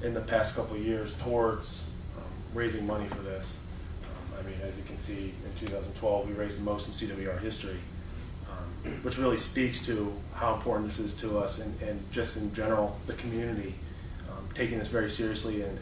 in the past couple of years towards raising money for this. I mean, as you can see, in 2012, we raised the most in CWR history, which really speaks to how important this is to us and just in general, the community, taking this very seriously and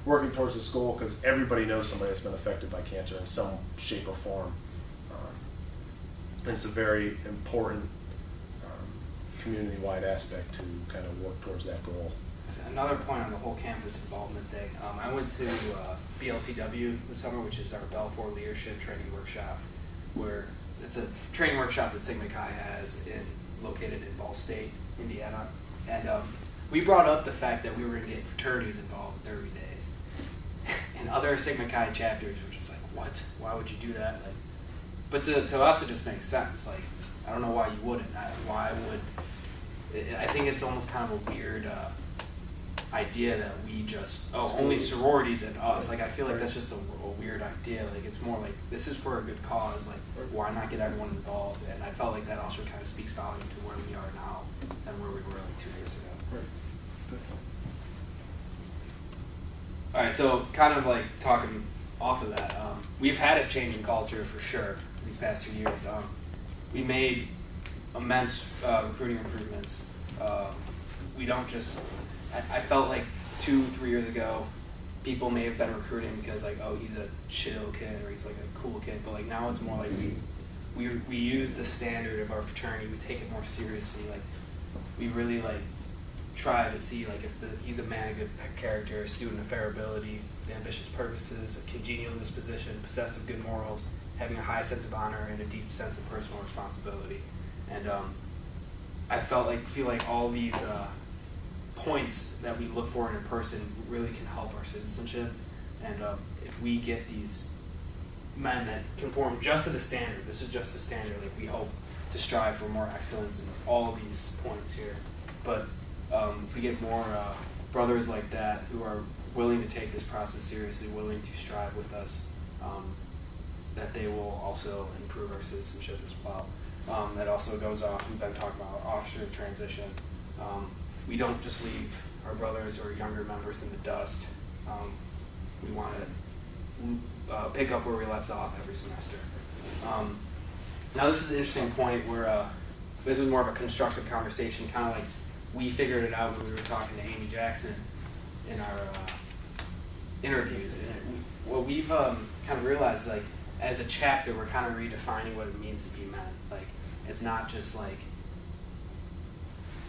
working towards the school, because everybody knows somebody that's been affected by cancer in some shape or form. And it's a very important community-wide aspect to kind of work towards that goal. Another point on the whole campus involvement thing, I went to BLTW this summer, which is our Balfour Leadership Training Workshop, where it's a training workshop that Sigma Chi has located in Ball State, Indiana. And we brought up the fact that we were going to get fraternities involved in 30 days. And other Sigma Chi chapters were just like, what? Why would you do that? Like, but to us, it just makes sense. Like, I don't know why you wouldn't. I think it's almost kind of a weird idea that we just, only sororities and us. Like, I feel like that's just a weird idea. Like, it's more like, this is for a good cause. Like, why not get everyone involved? And I felt like that also kind of speaks volume to where we are now than where we were like 2 years ago. All right, so kind of like talking off of that, we've had a change in culture for sure these past 2 years. We made immense recruiting improvements. We don't just, I felt like 2-3 years ago, people may have been recruiting because like, oh, he's a chill kid or he's like a cool kid, but like now it's more like we use the standard of our fraternity, we take it more seriously. Like, we really like try to see like if he's a man of good character, a student of fair ability, ambitious purposes, a congenial disposition, possessed of good morals, having a high sense of honor and a deep sense of personal responsibility. And I feel like all these points that we look for in a person really can help our citizenship. And if we get these men that conform just to the standard, this is just the standard, like we hope to strive for more excellence in all these points here. But if we get more brothers like that who are willing to take this process seriously, willing to strive with us, that they will also improve our citizenship as well. That also goes off, we've been talking about officer transition. We don't just leave our brothers or younger members in the dust. We want to pick up where we left off every semester. Now this is an interesting point where this was more of a constructive conversation, kind of like we figured it out when we were talking to Amy Jackson in our interviews. And what we've kind of realized, like, as a chapter, we're kind of redefining what it means to be men. Like, it's not just like,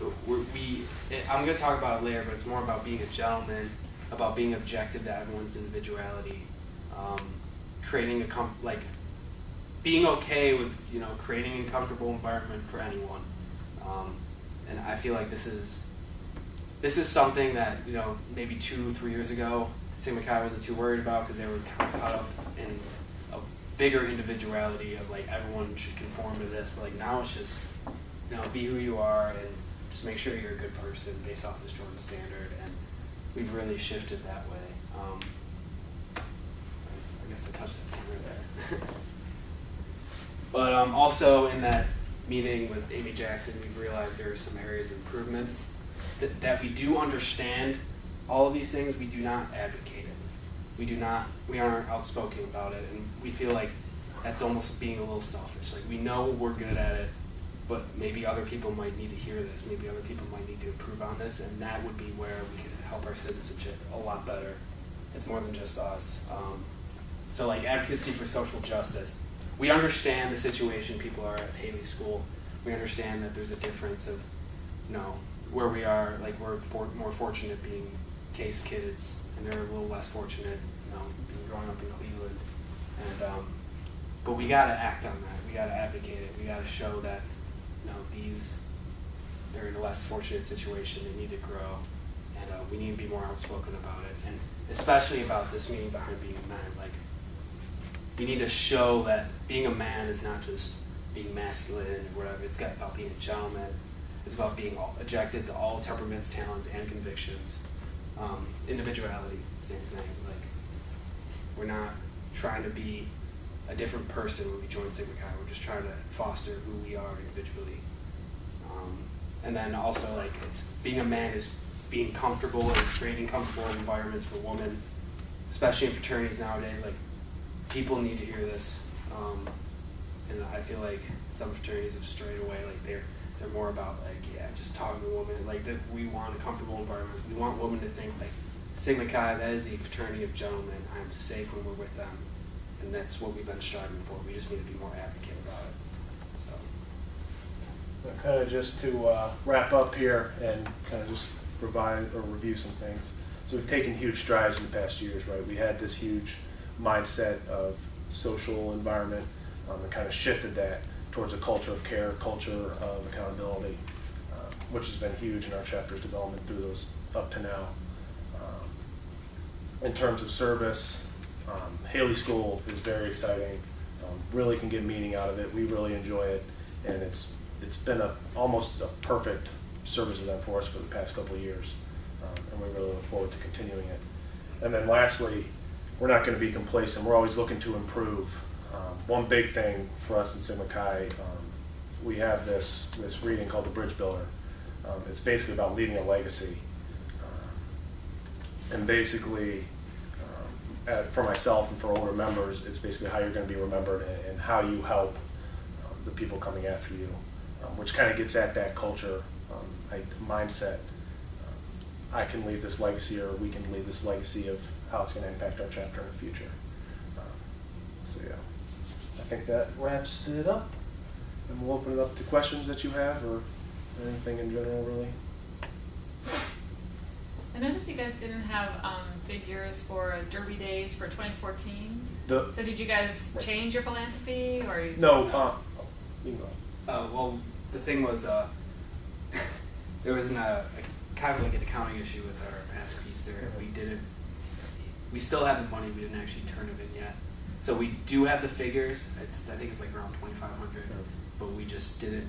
I'm going to talk about it later, but it's more about being a gentleman, about being objective to everyone's individuality, creating being okay with, creating a comfortable environment for anyone. And I feel like this is something that, maybe 2-3 years ago, Sigma Chi wasn't too worried about because they were kind of caught up in a bigger individuality of like everyone should conform to this. But like now it's just, be who you are and just make sure you're a good person based off this Jordan standard. And we've really shifted that way. I guess I touched that finger there. But also in that meeting with Amy Jackson, we've realized there are some areas of improvement that we do understand all of these things. We do not advocate it. We aren't outspoken about it, and we feel like that's almost being a little selfish. Like, we know we're good at it, but maybe other people might need to hear this. Maybe other people might need to improve on this, and that would be where we could help our citizenship a lot better. It's more than just us. So like advocacy for social justice. We understand the situation people are at Haley School. We understand that there's a difference of, where we are. Like, we're more fortunate being Case kids, and they're a little less fortunate, being growing up in Cleveland. And but we got to act on that. We got to advocate it. We got to show that, they're in a less fortunate situation. They need to grow, and we need to be more outspoken about it. And especially about this meaning behind being a man. Like, we need to show that being a man is not just being masculine or whatever. It's about being a gentleman. It's about being objective to all temperaments, talents, and convictions. Individuality, same thing. Like, we're not trying to be a different person when we join Sigma Chi. We're just trying to foster who we are individually. And then also, like, being a man is being comfortable and creating comfortable environments for women, especially in fraternities nowadays. Like, people need to hear this, and I feel like some fraternities have strayed away. Like, they're more about like, yeah, just talking to women. Like, that we want a comfortable environment. We want women to think like Sigma Chi, that is the fraternity of gentlemen. I'm safe when we're with them, and that's what we've been striving for. We just need to be more advocate about it. So, Kind of just to wrap up here and kind of just provide or review some things. So we've taken huge strides in the past years, right? We had this huge mindset of social environment and kind of shifted that towards a culture of care, culture of accountability, which has been huge in our chapter's development through those up to now. In terms of service, Haley School is very exciting. Really can get meaning out of it. We really enjoy it, and it's been almost a perfect service event for us for the past couple of years, and we really look forward to continuing it. And then lastly, we're not going to be complacent. We're always looking to improve. One big thing for us in Sigma Chi, we have this reading called The Bridge Builder. It's basically about leaving a legacy. And basically, for myself and for older members, it's basically how you're going to be remembered and how you help the people coming after you, which kind of gets at that culture mindset. I can leave this legacy, or we can leave this legacy of how it's going to impact our chapter in the future. So yeah, I think that wraps it up, and we'll open it up to questions that you have or anything in general, really. I noticed you guys didn't have figures for Derby Days for 2014. So did you guys change your philanthropy, or? No. You can go. Well, the thing was, there was kind of like an accounting issue with our past piece there. We still have the money, we didn't actually turn it in yet. So we do have the figures. I think it's like around 2,500, but we just didn't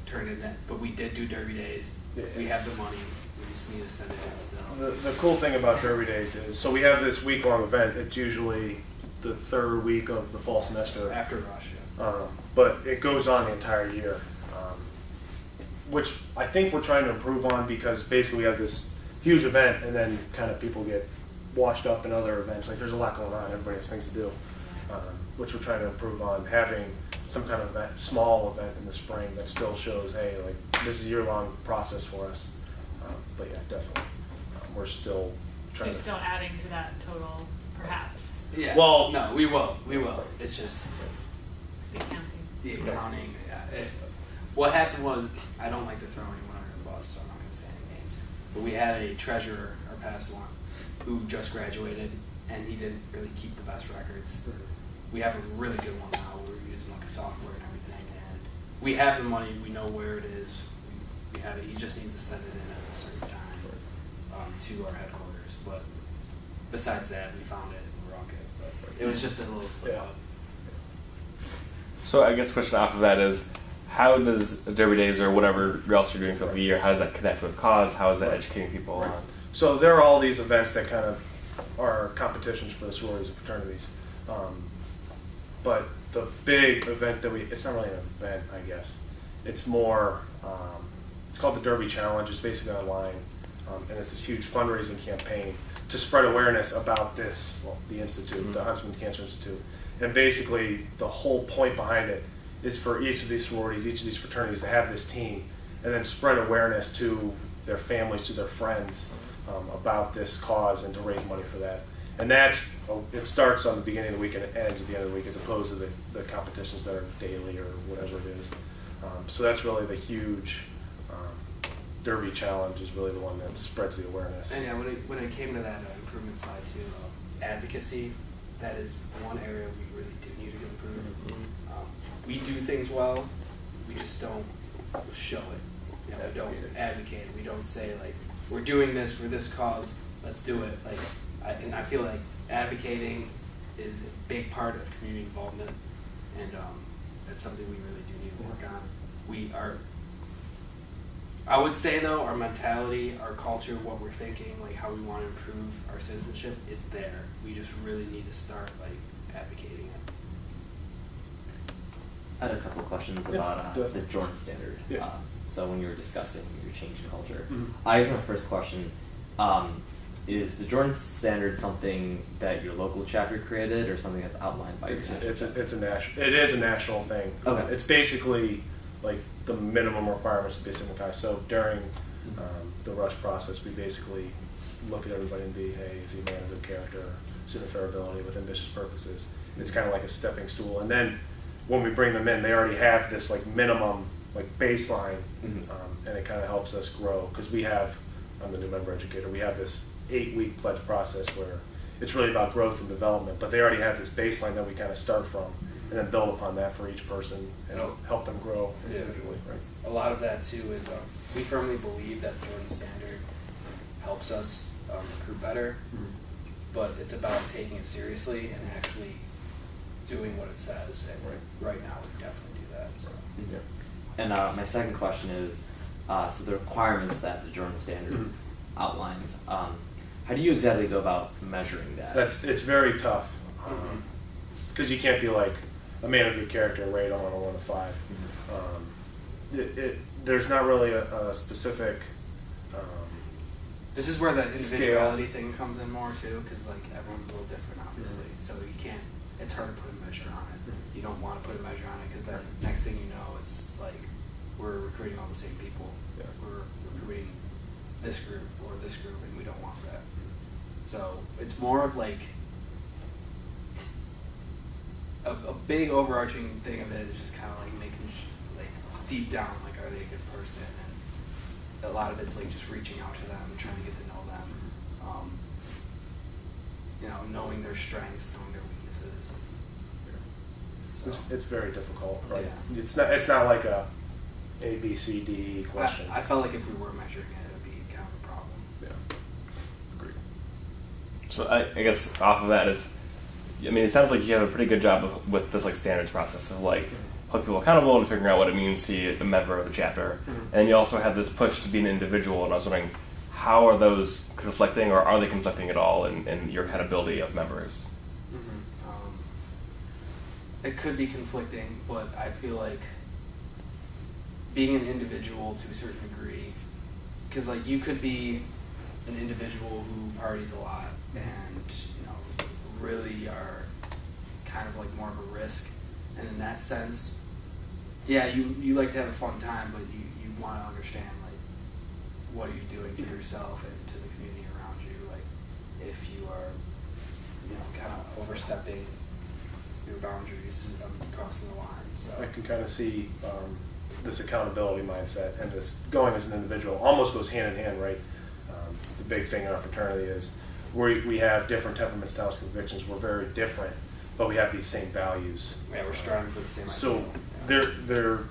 turn it in. But we did do Derby Days. Yeah. We have the money. We just need to send it in still. The cool thing about Derby Days is, so we have this week-long event. It's usually the third week of the fall semester. After Rush, yeah. But it goes on the entire year, which I think we're trying to improve on, because basically we have this huge event and then kind of people get washed up in other events. Like, there's a lot going on. Everybody has things to do, which we're trying to improve on, having some kind of event, small event in the spring that still shows, hey, like, this is a year-long process for us. But yeah, definitely. We're still trying You're still adding to that total, perhaps. Yeah. Well, no, we will. We will. It's just The accounting. the accounting. Yeah. What happened was, I don't like to throw anyone under the bus, so I'm not going to say any names. But we had a treasurer, our past one, who just graduated, and he didn't really keep the best records. We have a really good one now. We're using like a software and everything, and we have the money. We know where it is. We have it. He just needs to send it in at a certain time to our headquarters. But besides that, we found it and we're all good. But it was just a little slip up. So I guess question off of that is, how does Derby Days or whatever else you're doing throughout the year, how does that connect with cause? How is that educating people on? So there are all these events that kind of are competitions for the sororities and fraternities. But the big event that it's not really an event, I guess. It's more, it's called the Derby Challenge. It's basically online. And it's this huge fundraising campaign to spread awareness about this, the institute, the Huntsman Cancer Institute. And basically the whole point behind it is for each of these sororities, each of these fraternities to have this team and then spread awareness to their families, to their friends about this cause, and to raise money for that. And it starts on the beginning of the week and it ends at the end of the week, as opposed to the competitions that are daily or whatever it is. So that's really the huge Derby Challenge is really the one that spreads the awareness. And yeah, when it came to that improvement side too, advocacy, that is one area we really do need to get improved. We do things well, we just don't show it. You know, we don't advocate. We don't say like, we're doing this for this cause, let's do it. Like, and I feel like advocating is a big part of community involvement, and that's something we really do need to work on. I would say though, our mentality, our culture, what we're thinking, like how we want to improve our citizenship is there. We just really need to start like advocating it. I had a couple of questions about the Jordan standard. Yeah. So when you were discussing your change in culture, Mhm. I guess my first question is the Jordan Standard something that your local chapter created, or something that's outlined by your national chapter? It is a national thing. Okay. It's basically like the minimum requirements of basic Mackay. So during the rush process, we basically look at everybody and be, hey, is he a man of good character, student fair ability with ambitious purposes? It's kind of like a stepping stool. And then when we bring them in, they already have this like minimum like baseline, and it kind of helps us grow because I'm the new member educator, we have this 8-week pledge process where it's really about growth and development, but they already have this baseline that we kind of start from and then build upon that for each person and help them grow individually. Right? A lot of that too is we firmly believe that the Jordan Standard helps us recruit better, but it's about taking it seriously and actually doing what it says. And right now we definitely do that. So. Yeah. And my second question is, so the requirements that the Jordan Standard outlines, how do you exactly go about measuring that? It's very tough because you can't be like a man of good character, rate on a 1 to 5. There's not really a specific. This is where the individuality thing comes in more too, because like everyone's a little different, obviously. So you can't. It's hard to put a measure on it. You don't want to put a measure on it because then next thing you know, it's like we're recruiting all the same people. Yeah. We're recruiting this group or this group, and we don't want that. So it's more of like a big overarching thing of it is just kind of like making like deep down, like, are they a good person? And a lot of it's like just reaching out to them and trying to get to know them. Knowing their strengths, knowing their weaknesses. So. It's very difficult, right? Yeah. It's not like a B, C, D question. I felt like if we were measuring it would be kind of a problem. Yeah. Agreed. So I guess off of that is, I mean, it sounds like you have a pretty good job with this like standards process of like holding people accountable and figuring out what it means to be a member of the chapter. And you also have this push to be an individual, and I was wondering, how are those conflicting, or are they conflicting at all in your accountability of members? It could be conflicting, but I feel like being an individual to a certain degree, because like you could be an individual who parties a lot and really are kind of like more of a risk, and in that sense, yeah, you like to have a fun time, but you want to understand like what are you doing to yourself and to the community around you, like if you are kind of overstepping your boundaries, crossing the line. So I can kind of see this accountability mindset and this going as an individual almost goes hand in hand, right? The big thing in our fraternity is we have different temperaments, styles, convictions. We're very different, but we have these same values. Yeah, we're striving for the same So ideal.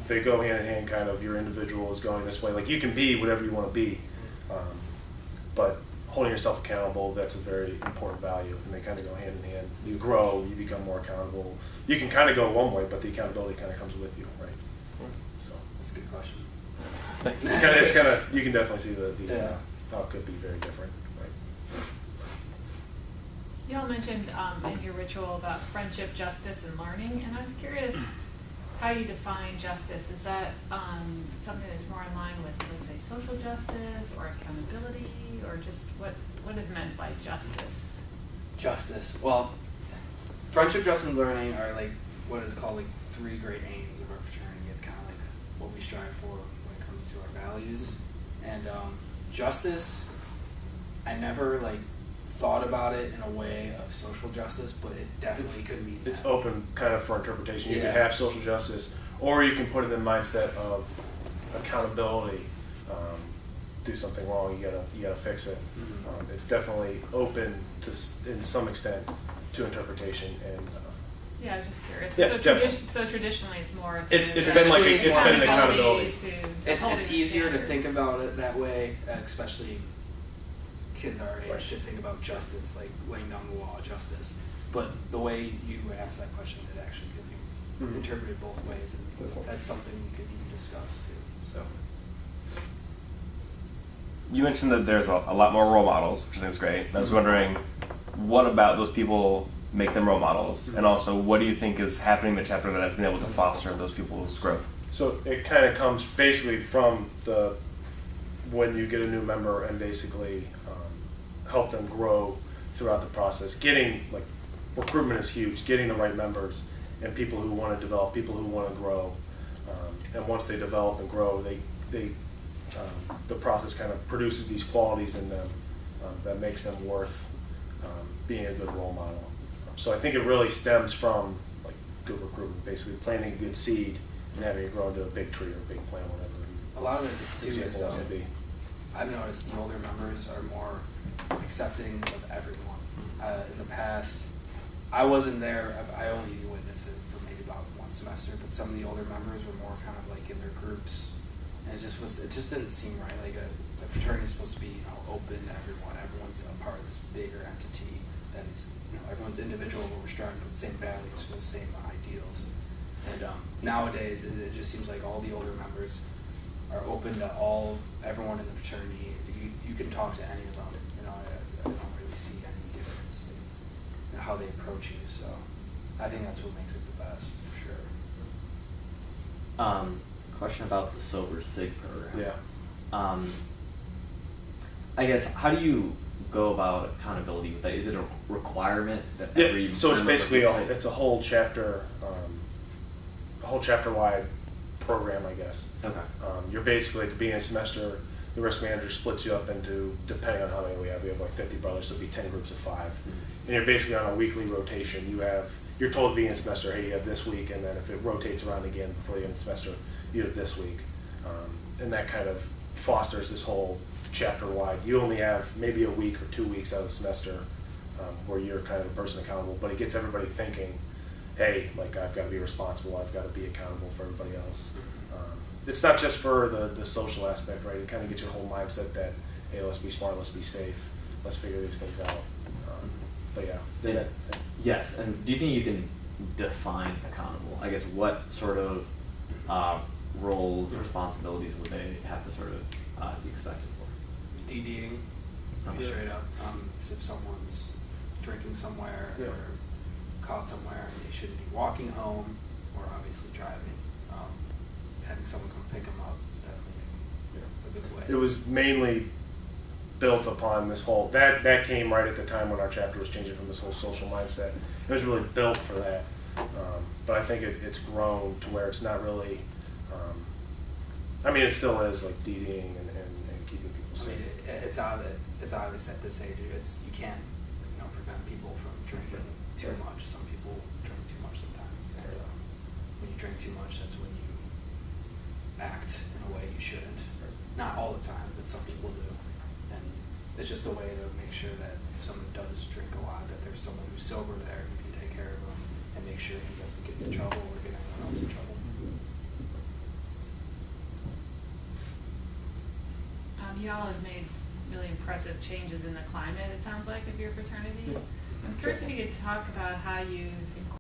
they go hand in hand. Kind of your individual is going this way. Like you can be whatever you want to be, but holding yourself accountable, that's a very important value, and they kind of go hand in hand. You grow, you become more accountable. You can kind of go one way, but the accountability kind of comes with you, right? So That's a good question. it's kind of you can definitely see how it could be very different, right? You all mentioned in your ritual about friendship, justice, and learning, and I was curious how you define justice. Is that something that's more in line with, let's say, social justice or accountability, or just what is meant by justice? Justice. Well, friendship, justice, and learning are like what is called like 3 great aims of our fraternity. It's kind of like what we strive for when it comes to our values. And justice, I never like thought about it in a way of social justice, but it definitely could mean that. It's open kind of for interpretation. You Yeah. can have social justice, or you can put it in the mindset of accountability. Do something wrong, you gotta fix it. It's definitely open to, in some extent, to interpretation and. Yeah, I was just curious. Yeah, So traditionally, it's more. It's been like it's been an accountability. It's easier to think about it that way, especially kids our age Right. should think about justice, like laying down the law of justice. But the way you asked that question, it actually could be interpreted both ways, and that's something we could even discuss too. So. You mentioned that there's a lot more role models, which I think is great. I was wondering, what about those people make them role models? And also, what do you think is happening in the chapter that has been able to foster those people's growth? So it kind of comes basically from when you get a new member and basically help them grow throughout the process. Recruitment is huge, getting the right members and people who want to develop, people who want to grow. And once they develop and grow, the process kind of produces these qualities in them that makes them worth being a good role model. So I think it really stems from like good recruitment, basically planting a good seed and having it grow into a big tree or a big plant, whatever. A lot of it is too Example is wants to be. I've noticed the older members are more accepting of everyone. In the past, I wasn't there. I only witnessed it for maybe about one semester. But some of the older members were more kind of like in their groups, and it just didn't seem right. Like a fraternity is supposed to be open to everyone. Everyone's a part of this bigger entity that is everyone's individual, but we're striving for the same values, for the same ideals. And nowadays, it just seems like all the older members are open to everyone in the fraternity. You can talk to any of them. I don't really see any difference in how they approach you. So I think that's what makes it the best, for sure. Question about the Sober Sig program. Yeah. I guess, how do you go about accountability with that? Is it a requirement that every Yeah, so it's member basically participate? it's a whole chapter-wide program, I guess. Okay. You're basically, at the beginning of the semester, the risk manager splits you up into, depending on how many we have like 50 brothers, so it'll be 10 groups of 5. And you're basically on a weekly rotation. You're told at the beginning of the semester, hey, you have this week, and then if it rotates around again before the end of the semester, you have this week. And that kind of fosters this whole chapter-wide. You only have maybe a week or 2 weeks out of the semester where you're kind of the person accountable, but it gets everybody thinking, hey, like I've got to be responsible, I've got to be accountable for everybody else. It's not just for the social aspect, right? It kind of gets your whole mindset that, hey, let's be smart, let's be safe, let's figure these things out. But yeah. Yes, and do you think you can define accountable? I guess what sort of roles, responsibilities would they have to sort of be expected for? DDing, Okay. straight up. If someone's drinking somewhere Yeah. or caught somewhere and they shouldn't be walking home or obviously driving, having someone come pick them up is definitely a good way. It was mainly built upon this whole, that came right at the time when our chapter was changing from this whole social mindset. It was really built for that. But I think it's grown to where it's not really, it still is like DDing and keeping people I safe. mean, it's obvious at this age. You can't prevent people from drinking too Right. much. Some people drink too much sometimes. And, when you drink too much, that's when you act in a way you shouldn't. Not all the time, but some people do. And it's just a way to make sure that if someone does drink a lot, that there's someone who's sober there who can take care of them and make sure he doesn't get in trouble or get anyone else in trouble. You all have made really impressive changes in the climate, it sounds like, of your fraternity. I'm curious if you could talk about how you've